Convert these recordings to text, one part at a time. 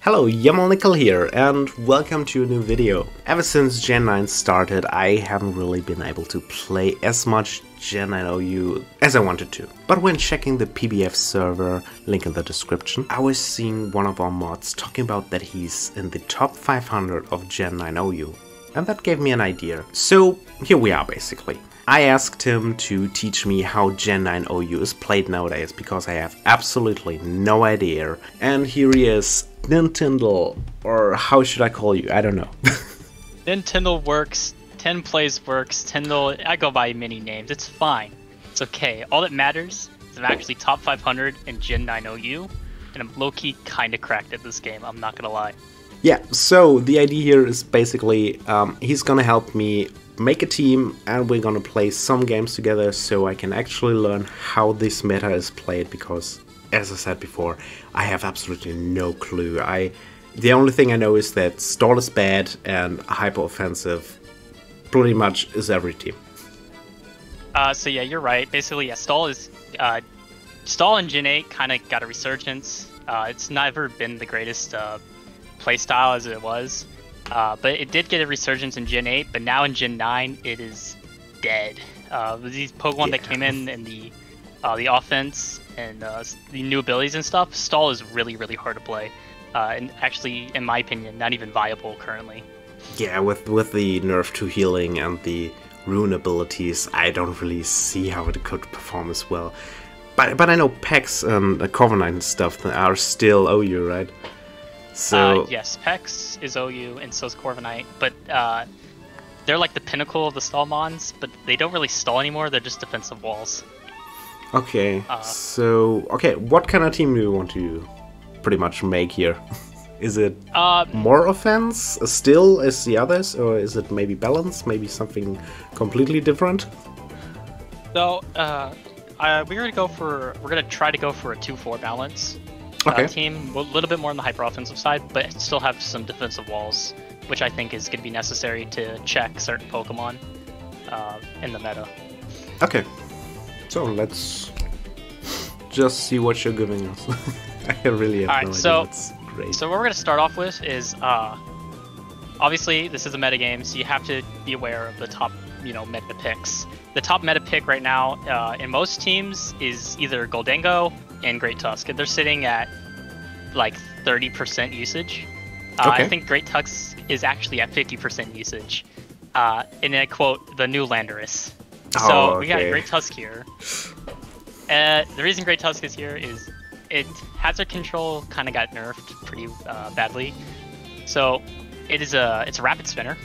Hello, Nickel here, and welcome to a new video. Ever since Gen 9 started, I haven't really been able to play as much Gen 9 OU as I wanted to. But when checking the PBF server, link in the description, I was seeing one of our mods talking about that he's in the top 500 of Gen 9 OU. And that gave me an idea. So here we are basically. I asked him to teach me how Gen 9 OU is played nowadays, because I have absolutely no idea. And here he is, Nintendo, or how should I call you? I don't know. Nintendo works, 10 plays works, Tindle, I go by many names, it's fine. It's okay. All that matters is I'm actually top 500 in Gen 9 OU, and I'm low-key kinda cracked at this game, I'm not gonna lie. Yeah, so the idea here is basically, he's gonna help me make a team and we're gonna play some games together so I can actually learn how this meta is played, because as I said before, I have absolutely no clue. The only thing I know is that stall is bad and hyper offensive pretty much is every team. So yeah, you're right. Basically, yeah, stall in Gen 8 kind of got a resurgence. It's never been the greatest playstyle as it was, but it did get a resurgence in Gen 8. But now in Gen 9, it is dead. These Pokemon that came in the offense and the new abilities and stuff, stall is really hard to play, and actually, in my opinion, not even viable currently. Yeah, with the nerf to healing and the rune abilities, I don't really see how it could perform as well. But I know Pex and Corviknight and stuff are still OU, right? So yes, Pex is OU and so is Corviknight, but they're like the pinnacle of the stall mons, but they don't really stall anymore, they're just defensive walls. Okay, what kind of team do you want to pretty much make here? Is it more offense still as the others, or is it maybe balance, maybe something completely different? So, we're gonna try to go for a 2-4 balance team, a little bit more on the hyper offensive side, but still have some defensive walls, which I think is gonna be necessary to check certain Pokemon in the meta. Okay. So let's just see what you're giving us. I really have no idea. That's great. So what we're going to start off with is, obviously this is a meta game, so you have to be aware of the top, meta picks. The top meta pick right now in most teams is either Goldengo and Great Tusk, and they're sitting at like 30% usage. I think Great Tusk is actually at 50% usage. And I quote, the new Landorus. So we got Great Tusk here. The reason Great Tusk is here is hazard control kind of got nerfed pretty badly. So it's a rapid spinner.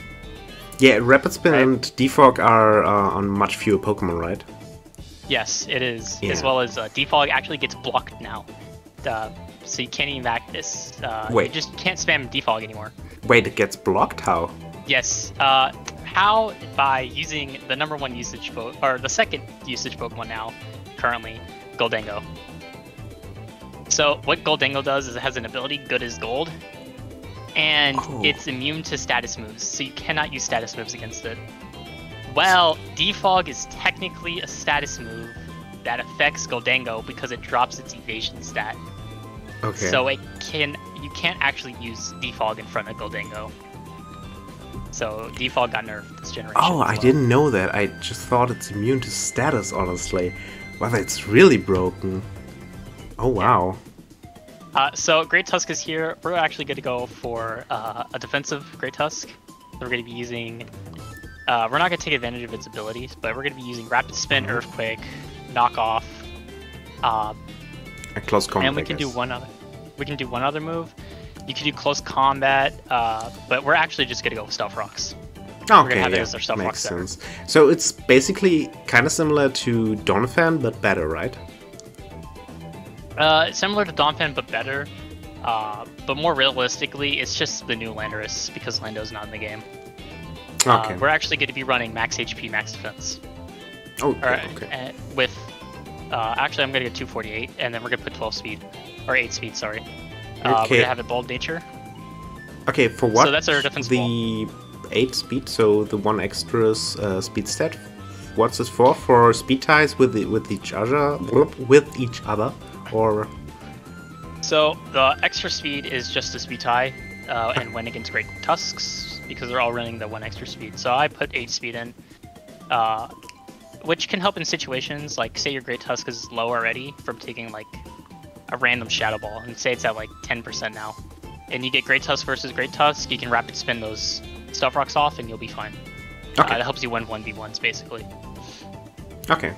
Yeah, rapid spin and defog are on much fewer Pokemon, right? Yes, it is. Yeah. As well as defog actually gets blocked now. So you can't even back this. Wait. You just can't spam defog anymore. Wait, it gets blocked? How? Yes. How? By using the #1 usage or the second usage Pokemon now, currently, Goldengo. So what Goldengo does is it has an ability, Good as Gold, and it's immune to status moves, so you cannot use status moves against it. Well, Defog is technically a status move that affects Goldengo because it drops its evasion stat. Okay. So you can't actually use Defog in front of Goldengo. So Defog got nerfed this generation. Oh, I didn't know that. I just thought it's immune to status, honestly. Wow, that's really broken. Oh, wow. So Great Tusk is here. We're actually going to go for a defensive Great Tusk. We're going to be using... we're not going to take advantage of its abilities, but we're going to be using Rapid Spin, Earthquake, Knock Off. A close combat, and we can do one other. We can do one other move. You can do Close Combat, but we're actually just going to go with Stealth Rocks. Okay, we're going to have it as our Stealth Rocks there. Makes sense. So it's basically kind of similar to Donphan, but better, right? Similar to Donphan, but better. But more realistically, it's just the new Landorus, because Lando's not in the game. Okay. We're actually going to be running max HP, max defense. Oh, okay. With, actually, I'm going to get 248, and then we're going to put 12 speed, or 8 speed, sorry. We're going to have it Bold Nature. Okay, for what? So that's our defense. The 8 speed, so the 1 extra speed stat. What's it for? For speed ties with each other, or So the extra speed is just a speed tie, and win against Great Tusks because they're all running the 1 extra speed. So I put 8 speed in, which can help in situations like say your Great Tusk is low already from taking like a random Shadow Ball, and say it's at like 10% now, and you get Great Tusk versus Great Tusk, you can rapid spin those Stuff Rocks off, and you'll be fine. Okay. That helps you win 1v1s basically. Okay.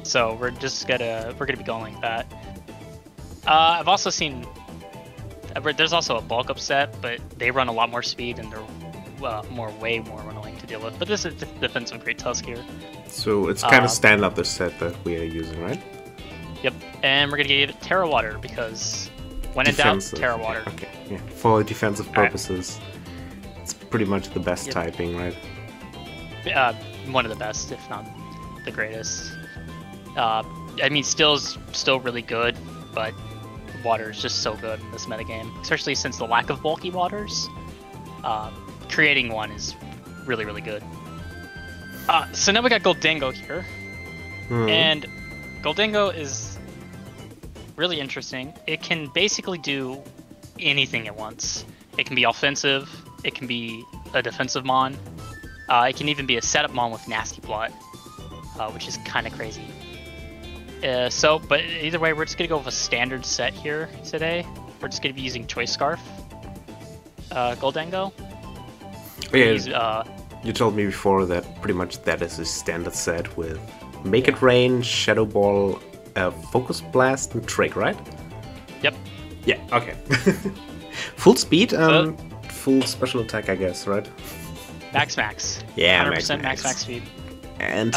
So we're gonna be going like that. I've also seen there's also a bulk up set, but they run a lot more speed and they're way more annoying to deal with. But this is defensive Great Tusk here. So it's kind of standard the set that we are using, right? Yep, and we're gonna give it Terra Water because when in doubt, Terra Water. Okay, yeah. For defensive purposes, it's pretty much the best typing, right? One of the best, if not the greatest. I mean, still really good, but water is just so good in this metagame, especially since the lack of bulky waters. Creating one is really, really good. So now we got Goldango here, and Goldango is really interesting. It can basically do anything it wants. It can be offensive, it can be a defensive mon, it can even be a setup mon with Nasty Plot, which is kind of crazy. But either way, we're just gonna go with a standard set here today. We're just gonna be using Choice Scarf, Goldango. Oh, yeah, you told me before that pretty much that is a standard set with Make It Rain, Shadow Ball, Focus Blast, and Trick, right? Yep. Yeah. Okay. Full speed, full special attack, I guess, right? Max. Yeah, 100% max speed. And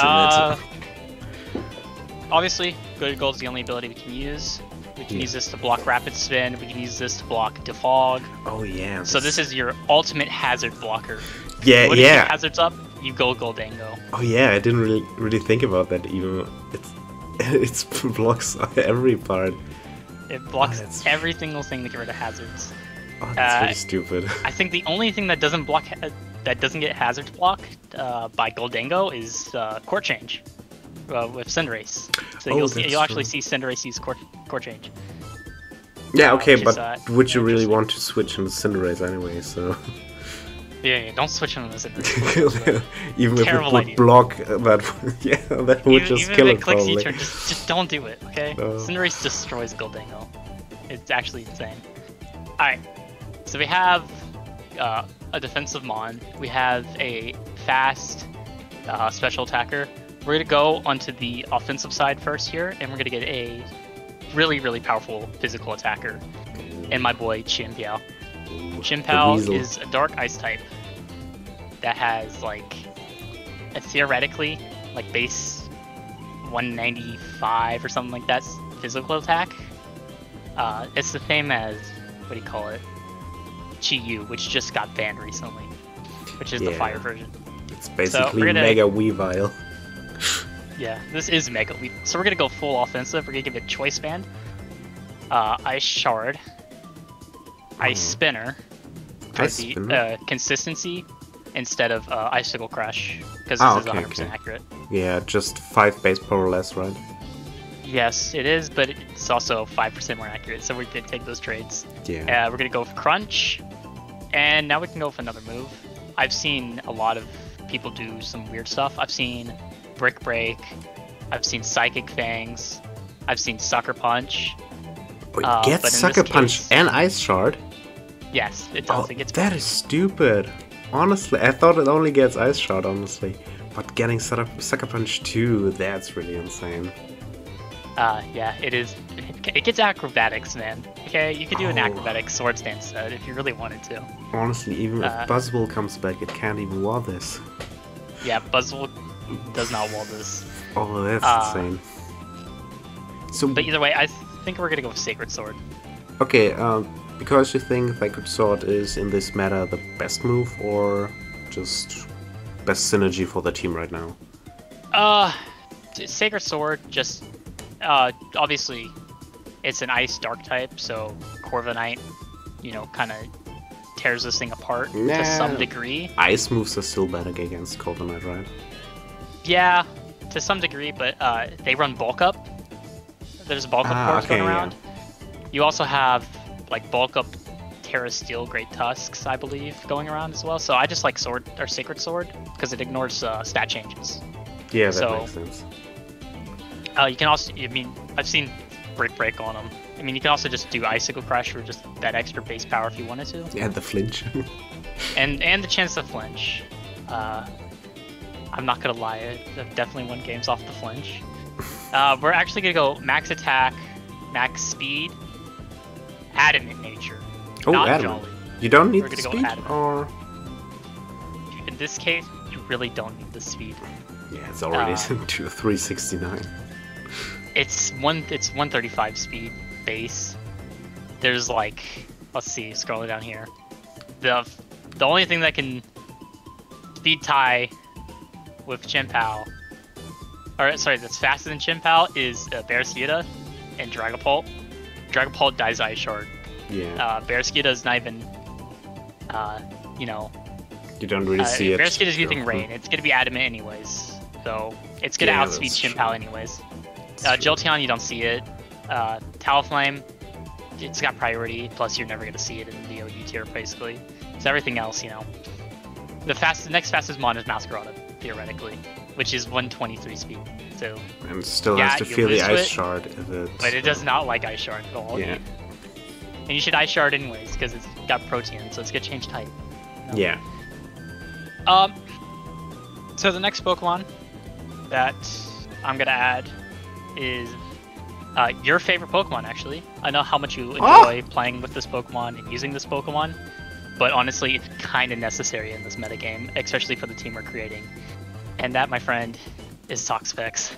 obviously, Good Gold's the only ability we can use. We can use this to block Rapid Spin. We can use this to block Defog. Oh yeah. So this is your ultimate hazard blocker. Yeah, when you get hazards up, you go Goldango. Oh yeah, I didn't really think about that. Even it blocks every part. It blocks every single thing to get rid of hazards. Oh, that's really stupid. I think the only thing that doesn't block that doesn't get hazards blocked by Goldango is Court Change with Cinderace. So you'll actually see Cinderace use Court Change. Yeah, okay, but would you really want to switch into Cinderace anyway? So. Yeah, don't switch into Cinderace. Even if it would block that, yeah, that would just kill it probably. Even if it clicks each turn, just don't do it, okay? No. Cinderace destroys Goldango. It's actually insane. Alright, so we have a defensive mon. We have a fast special attacker. We're going to go onto the offensive side first here, and we're going to get a really, really powerful physical attacker. And my boy, Chien-Pao. Chien-Pao is a dark ice type that has, like, a theoretically, like, base 195 or something like that physical attack. It's the same as, what do you call it? Chi-Yu, which just got banned recently, which is the fire version. It's basically Mega Weavile. Yeah, this is Mega Weavile. So we're gonna go full offensive. We're gonna give it Choice Band, Ice Shard, Ice Spinner, for consistency instead of Icicle Crush, because this is 100% accurate. Yeah, just 5 base power less, right? Yes, it is, but it's also 5% more accurate, so we could take those trades. Yeah. We're gonna go with Crunch, and now we can go with another move. I've seen a lot of people do some weird stuff. I've seen Brick Break, I've seen Psychic Fangs, I've seen Sucker Punch. It gets Sucker Punch and Ice Shard? Yes, it does. It gets that is stupid. Honestly, I thought it only gets Ice Shard, honestly. But getting Sucker Punch too, that's really insane. Yeah, it is. It gets acrobatics, man. Okay, you could do an acrobatic sword stance set if you really wanted to. Honestly, even if Buzzwole comes back, it can't even wall this. Yeah, Buzzwole does not wall this. Oh, that's insane. So, but either way, I think we're gonna go with Sacred Sword. Okay, because you think Sacred Sword is in this meta the best move, or just best synergy for the team right now? Sacred Sword just. Obviously, it's an ice dark type, so Corviknight, kind of tears this thing apart to some degree. Ice moves are still better against Corviknight, right? Yeah, to some degree, but they run bulk up, There's bulk up cores going around. You also have like bulk up Terra Steel Great Tusks, I believe, going around as well. So I just like Sword or Sacred Sword because it ignores stat changes. Yeah, that makes sense. You can also, I mean, I've seen Break on them. I mean, you can also just do Icicle Crush for just that extra base power if you wanted to. Yeah, the flinch. and the chance to flinch. I'm not gonna lie, I've definitely won games off the flinch. We're actually gonna go max attack, max speed, adamant nature. Oh, not adamant. jolly. You don't need We're the gonna speed, or in this case, you really don't need the speed. Yeah, it's already to 369. It's 135 speed base. There's like, let's see, scrolling down here. The only thing that can speed tie with Chien-Pao, or sorry, that's faster than Chien-Pao is Beerusquita and Dragapult. Dragapult dies Ice Shard. Yeah. Beerusquita is not even, you know. You don't really see it. Beerusquita is using Rain. It's gonna be adamant anyways, so it's gonna outspeed Chien-Pao anyways. Jolteon, you don't see it. Talonflame, it's got priority. Plus, you're never gonna see it in the OU tier, basically. So everything else, you know. The next fastest mon is Masquerada, theoretically, which is 123 speed. So. And still has to feel the Ice Shard if it. But it does not like Ice Shard at all. Yeah. And you should Ice Shard anyways, because it's got Protean, so it's gonna change type. No. Yeah. So the next Pokemon that I'm gonna add is your favorite Pokemon, actually. I know how much you enjoy playing with this Pokemon and using this Pokemon, but honestly, it's kind of necessary in this metagame, especially for the team we're creating. And that, my friend, is Toxapex.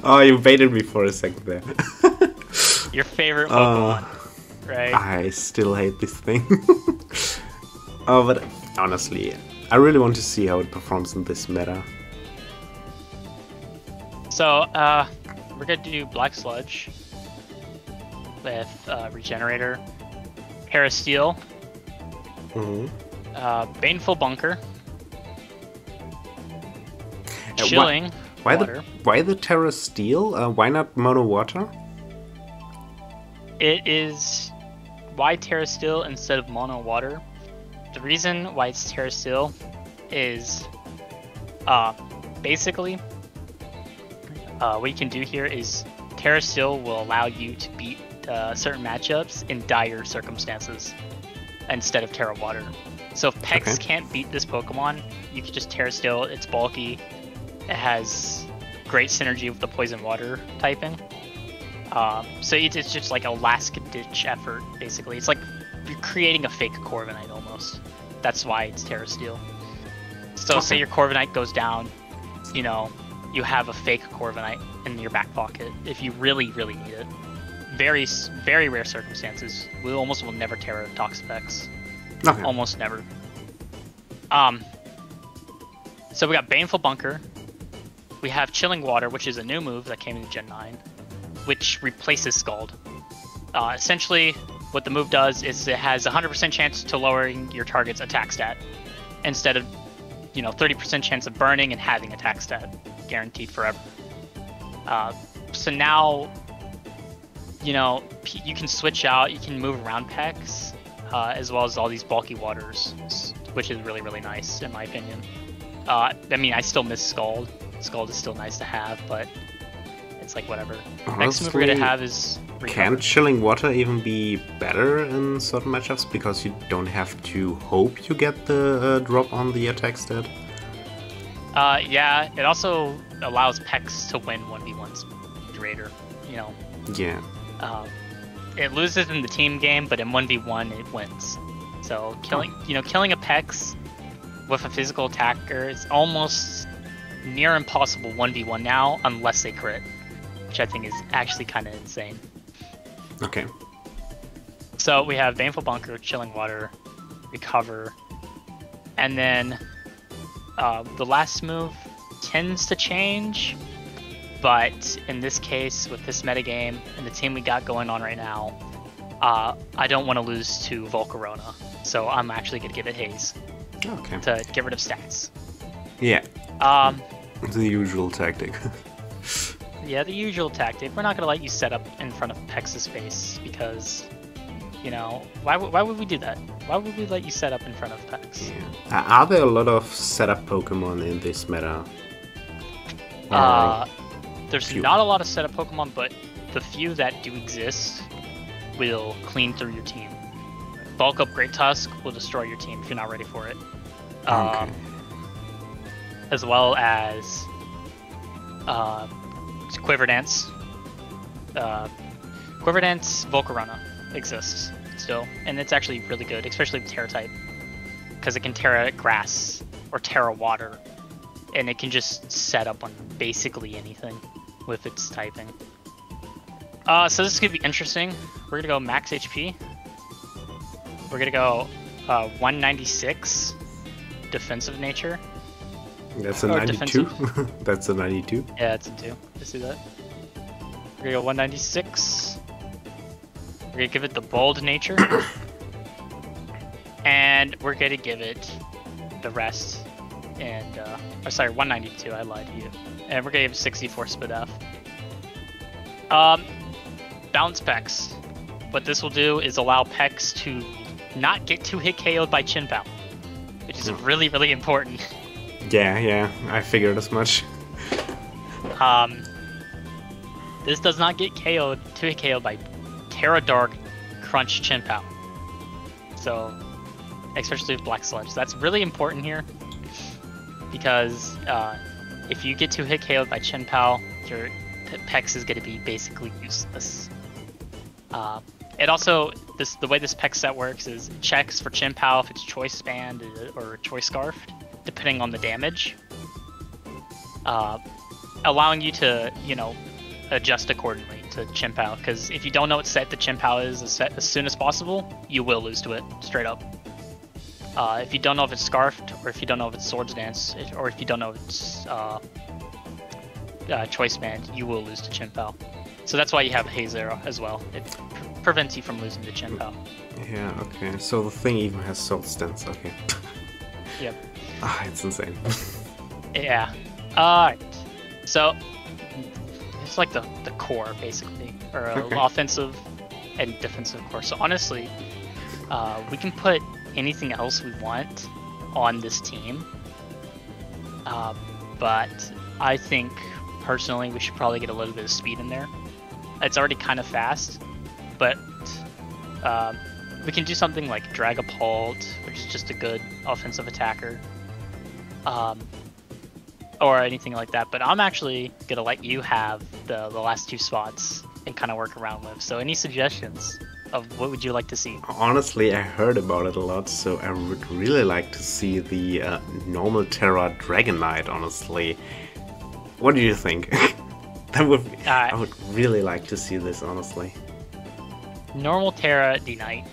Oh, you baited me for a second there. Your favorite Pokemon, right? I still hate this thing. Oh, but honestly, I really want to see how it performs in this meta. So, we're gonna do Black Sludge with Regenerator, Terra Steel, Baneful Bunker, Chilling Water. Why the Terra Steel? Why not Mono Water? It is why Terra Steel instead of Mono Water. The reason why it's Terra Steel is basically what you can do here is Terra Steel will allow you to beat certain matchups in dire circumstances instead of Terra Water. So if Pex can't beat this Pokemon, you can just Terra Steel. It's bulky. It has great synergy with the Poison Water typing. So it's just like a last-ditch effort, basically. It's like you're creating a fake Corviknight almost. That's why it's Terra Steel. So say your Corviknight goes down, you know, you have a fake Corviknight in your back pocket if you really, really need it. Very, very rare circumstances. We almost will never Terra Toxapex. Okay. Almost never. So we got Baneful Bunker. We have Chilling Water, which is a new move that came in Gen 9, which replaces Scald. Essentially, what the move does is it has 100% chance to lowering your target's attack stat, instead of, you know, 30% chance of burning and having attack stat, guaranteed forever. So now, you know, you can switch out, you can move around Pex, as well as all these bulky waters, which is really, really nice, in my opinion. I mean, I still miss Scald. Scald is still nice to have, but it's like whatever. Next move we're gonna have is Recover. Can Chilling Water even be better in certain matchups because you don't have to hope you get the drop on the attack stat? Yeah, it also allows Pex to win 1v1s greater, you know. Yeah. It loses in the team game, but in 1v1 it wins. So killing a Pex with a physical attacker is almost near impossible 1v1 now, unless they crit, which I think is actually kind of insane. Okay. So we have Baneful Bunker, Chilling Water, Recover, and then the last move tends to change, but in this case, with this metagame and the team we got going on right now, I don't want to lose to Volcarona, so I'm actually going to give it Haze. Okay. To get rid of stats. Yeah. The usual tactic. Yeah, the usual tactic. We're not gonna let you set up in front of Pex's face because, you know, why would we do that? Why would we let you set up in front of Pex? Yeah. Are there a lot of setup Pokemon in this meta? There's few. not a lot of setup Pokemon, but the few that do exist will clean through your team. Bulk up Great Tusk will destroy your team if you're not ready for it. Okay. As well as Quiver Dance. Quiver Dance Volcarona exists still, and it's actually really good, especially with Terra type, because it can Terra Grass or Terra Water, and it can just set up on basically anything with its typing. So this is gonna be interesting. We're gonna go max HP. We're gonna go 196 defensive nature. That's a 92. That's a 92. Yeah, it's a 2. I see that. We're gonna go 196. We're gonna give it the bold nature. And we're gonna give it the rest. And, oh, sorry, 192, I lied to you. And we're gonna give it 64 Spit F. Balance Pex. What this will do is allow Pex to not get 2-hit KO'd by Chinpow, which is really, really important. Yeah, I figured as much. This does not get KO'd, 2-hit KO'd by Terra Dark Crunch Chinpow. So, especially with Black Sludge. So that's really important here, because if you get 2-hit KO'd by Chinpow, your Pex is going to be basically useless. It also, the way this Pex set works is it checks for Chinpow if it's Choice Band or Choice Scarfed, depending on the damage, allowing you to, you know, adjust accordingly to Chinpow, because if you don't know what set the Chinpow is as soon as possible, you will lose to it, straight up. If you don't know if it's Scarfed, or if you don't know if it's Swords Dance, or if you don't know if it's Choice Band, you will lose to Chinpow. So that's why you have Haze Arrow as well. It prevents you from losing to Chinpow. Yeah, okay. So the thing even has Swords Dance, okay. Yep. Ah, it's insane. Yeah. Alright. So, it's like the core, basically. Or offensive and defensive core. So honestly, we can put anything else we want on this team. But I think, personally, we should probably get a little bit of speed in there. It's already kind of fast, but we can do something like Dragapult, which is just a good offensive attacker. Or anything like that, but I'm actually gonna let you have the last 2 spots and kind of work around with. So any suggestions of what would you like to see? Honestly, I heard about it a lot, so I would really like to see the normal Terra Dragonite, honestly. What do you think? That would be, I would really like to see this, honestly. Normal Terra D-Knight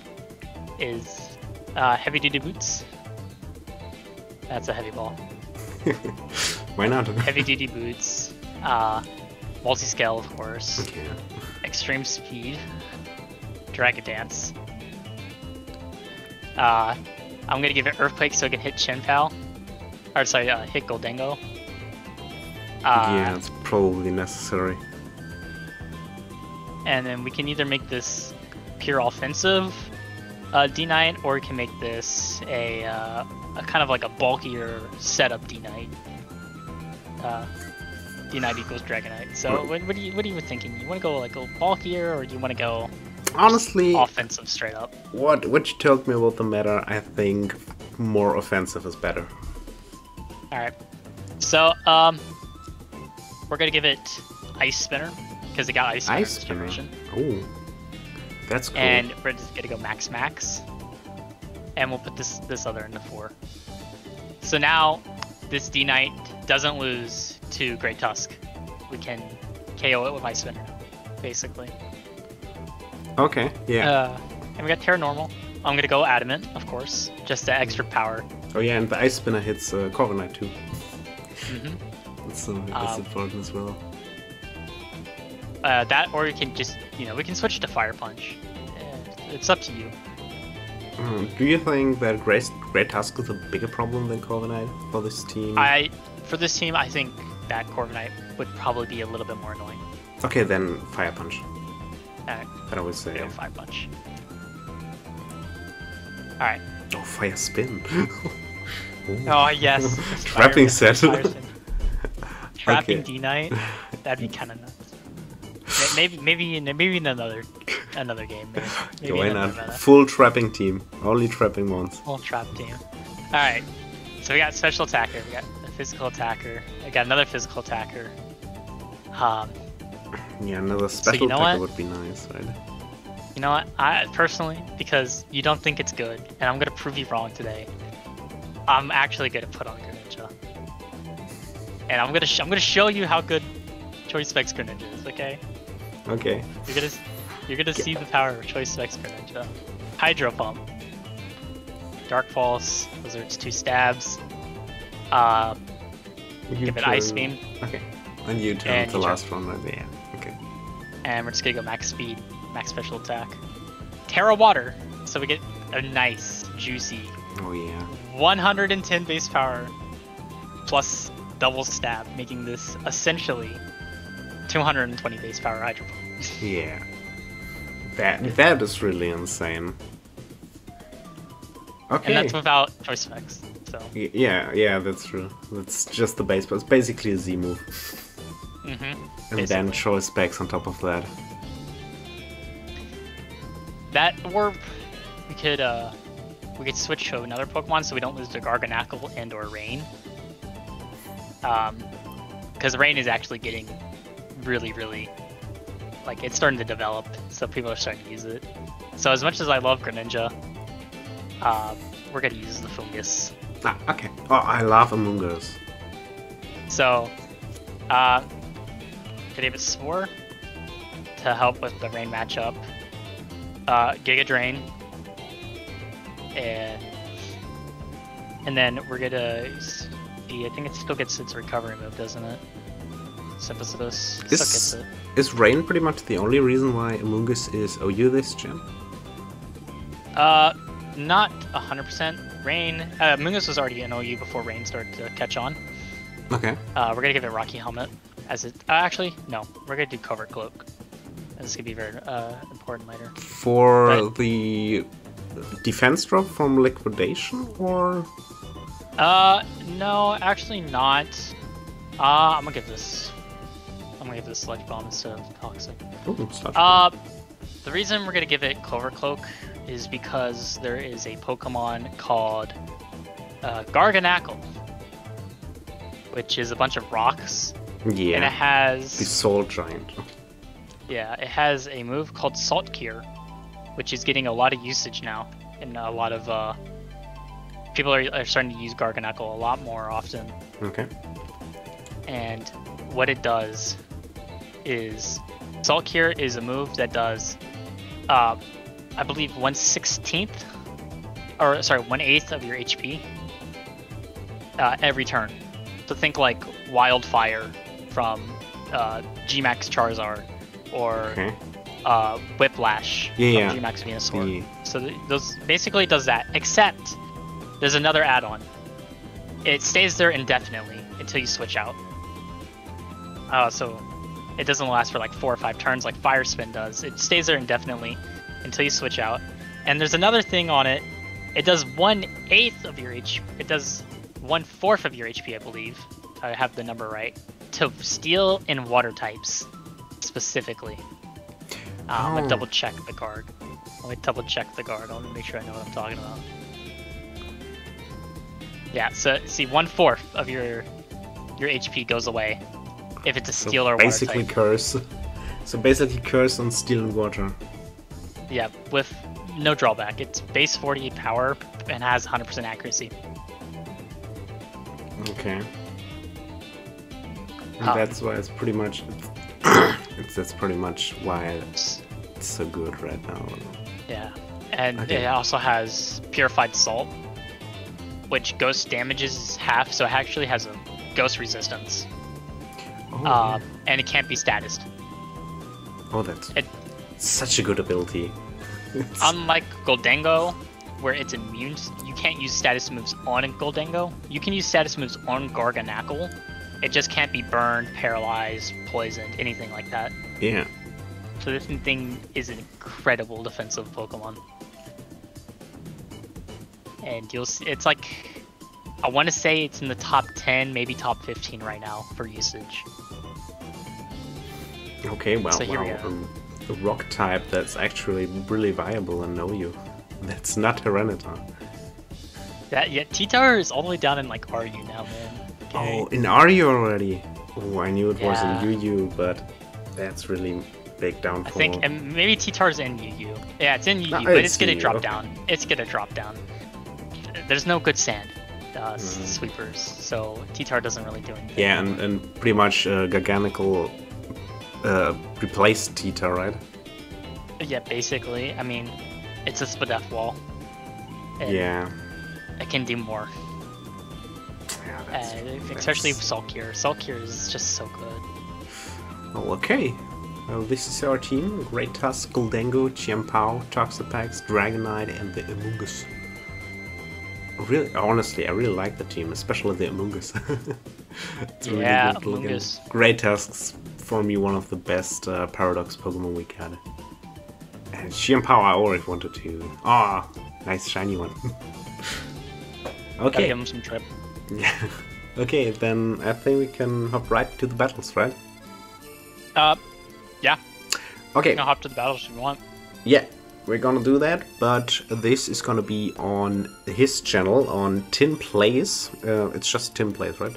is heavy duty boots. That's a heavy ball. Why not? Heavy duty boots, multi-scale of course, Okay. extreme speed, Dragon Dance. I'm gonna give it Earthquake so it can hit Chinpow. Or sorry, hit Goldengo. Yeah, it's probably necessary. And then we can either make this pure offensive D-Knight, or we can make this a kind of like a bulkier setup D-Knight. D-Knight equals Dragonite. So what are you thinking? You want to go like a bulkier, or do you want to go honestly offensive straight up? What you told me about the meta, I think more offensive is better. All right. So we're gonna give it Ice Spinner because it got Ice Spinner. Ice Spinner. Oh, that's cool. And we're just gonna go max, and we'll put this other into 4. So now this D-Knight doesn't lose to Great Tusk. We can KO it with Ice Spinner, basically. Okay, yeah. And we got Terra Normal. I'm gonna go Adamant, of course, just the extra power. Oh yeah, and the Ice Spinner hits Corviknight too. Mm-hmm. That's important as well. That, or we can just, we can switch to Fire Punch. It's up to you. Do you think that Great Tusk is a bigger problem than Corviknight for this team? For this team, I think that Corviknight would probably be a little bit more annoying. Okay, then Fire Punch. Alright. That I would say. Go Fire Punch. Alright. Oh, Fire Spin. Oh yes. Trapping set. Trapping Okay. D-Knight. That'd be kind of nuts. Maybe in another game. Maybe Why another not? meta. Full trapping team. Only trapping ones. Full trap team. Alright. So we got special attacker. We got a physical attacker. I got another physical attacker. Yeah, another special you know attacker what? would be nice, right? You know what? I personally, because you don't think it's good, and I'm gonna prove you wrong today. I'm actually gonna put on Greninja, and I'm gonna show you how good Choice Specs Greninja is. Okay? Okay. You're gonna see the power of Choice Specs Greninja. Hydro Pump, Dark Pulse. Those are its 2 stabs. Give it Ice Beam. Okay. And you turn And the you last one right there. Okay. And we're just gonna go max speed, max special attack. Terra Water, so we get a nice, juicy Oh yeah. 110 base power plus double stab, making this essentially 220 base power Hydro Pump. Yeah. That is really insane. Okay. And that's without choice specs. So. Yeah, that's true. That's just the base, but it's basically a Z move. And then choice specs on top of that. That, or we could switch to another Pokemon so we don't lose to Garganacl and or Rain. Because Rain is actually getting really, like, it's starting to develop, so people are starting to use it. So as much as I love Greninja, we're gonna use the Fungus. Ah, okay. Oh, I love Among Us. So, gonna give it Spore to help with the Rain matchup. Giga Drain, and then we're gonna see. I think it still gets its recovery move, doesn't it? Synthesis still gets it. Is Rain pretty much the only reason why Among Us is OU this gen? Not 100%. Rain, Among Us was already in OU before Rain started to catch on. Okay. We're gonna give it Rocky Helmet as it. Actually, no, we're gonna do Covert Cloak. This could be very important later. For the defense drop from Liquidation, or? No, actually not. I'm gonna give this Sludge Bomb instead of Toxic. Ooh, Sludge Bomb. The reason we're gonna give it Clover Cloak is because there is a Pokemon called Garganacl, which is a bunch of rocks. Yeah. And it has the Soul Giant. Yeah, it has a move called Salt Cure, which is getting a lot of usage now, and a lot of people are starting to use Garganacl a lot more often. Okay. And what it does is Salt Cure is a move that does, I believe 1/16, or sorry, 1/8 of your HP every turn. So think like Wildfire from G-Max Charizard, or Whiplash from G-Max Venusaur. Yeah. So those basically does that, except there's another add-on. It stays there indefinitely until you switch out. So it doesn't last for like 4 or 5 turns like Fire Spin does. It stays there indefinitely until you switch out. And there's another thing on it. It does 1/8 of your HP. It does 1/4 of your HP, I believe. I have the number right. To Steel and Water types, specifically. I'm gonna double check the card. Let me double check the card. I want to make sure I know what I'm talking about. Yeah, so see, 1/4 of your HP goes away if it's a Steel or Water basically type. curse. So basically curse on Steel and Water. Yeah, with no drawback. It's base 48 power and has 100% accuracy. Okay. And that's why it's pretty much that's pretty much why it's so good right now. Yeah, and it also has Purified Salt, which ghost damages half, so it actually has a ghost resistance. And it can't be statused. Oh, that's such a good ability. Unlike Goldengo, where it's immune, you can't use status moves on Goldengo. You can use status moves on Garganacl. It just can't be burned, paralyzed, poisoned, anything like that. Yeah. So this thing is an incredible defensive Pokemon. And you'll see, it's like, I want to say it's in the top 10, maybe top 15 right now for usage. Okay, well, So here we a rock type that's actually really viable and know you. That's not Tyranitar. Yeah, T-Tower is all the way down in like RU now, man. Okay. Oh, in Aryu already. Oh, I knew it was Yeah. in UU, but that's really big downfall. I think, and maybe T-Tar's in UU. Yeah, it's in UU, No, but it's it's gonna UU, drop okay. down. It's gonna drop down. There's no good sand sweepers, so T-Tar doesn't really do anything. Yeah, and pretty much Garganical replaced Tita, right? Yeah, basically. I mean, it's a Spadef wall. And Yeah. it can do more. Yeah, Especially with Sulkier. Sulkier is just so good. Oh, okay. Well, this is our team. Great Tusk, Goldengo, Chiampao, Toxapex, Dragonite, and the Amoonguss. Really, honestly, I really like the team, especially the Amoonguss. It's really Yeah, good looking. Amoonguss. Great Tusks, for me, one of the best Paradox Pokemon we had. And Chiampao, I always wanted to. Ah, nice shiny one. Gotta Okay. give him some trip. Yeah. Okay, then I think we can hop right to the battles, right? Yeah. Okay. I'll hop to the battles if you want. Yeah, we're gonna do that, but this is gonna be on his channel, on Tin Plays. It's just Tin Plays, right?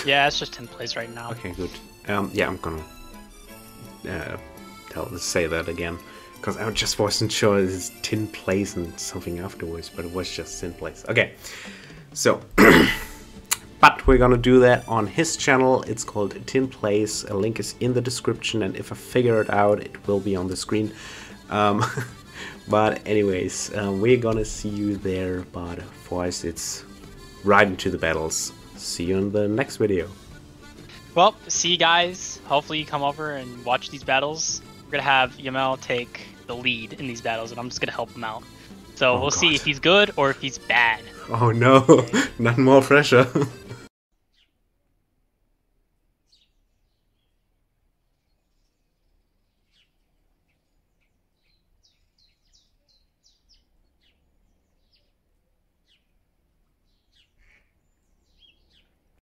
Yeah, it's just 10 plays right now. Okay, good. Yeah, I'm gonna say that again, because I just wasn't sure it's Tin Plays and something afterwards, but it was just Tin Plays. Okay, so, but we're gonna do that on his channel. It's called Tin Plays. A link is in the description, and if I figure it out, it will be on the screen. But anyways, we're gonna see you there, but for us, it's right into the battles. See you in the next video. Well, see you guys. Hopefully you come over and watch these battles. We're gonna have Yamel take the lead in these battles, and I'm just gonna help him out. So Oh, we'll see God. if he's good or if he's bad. Oh no, not more pressure.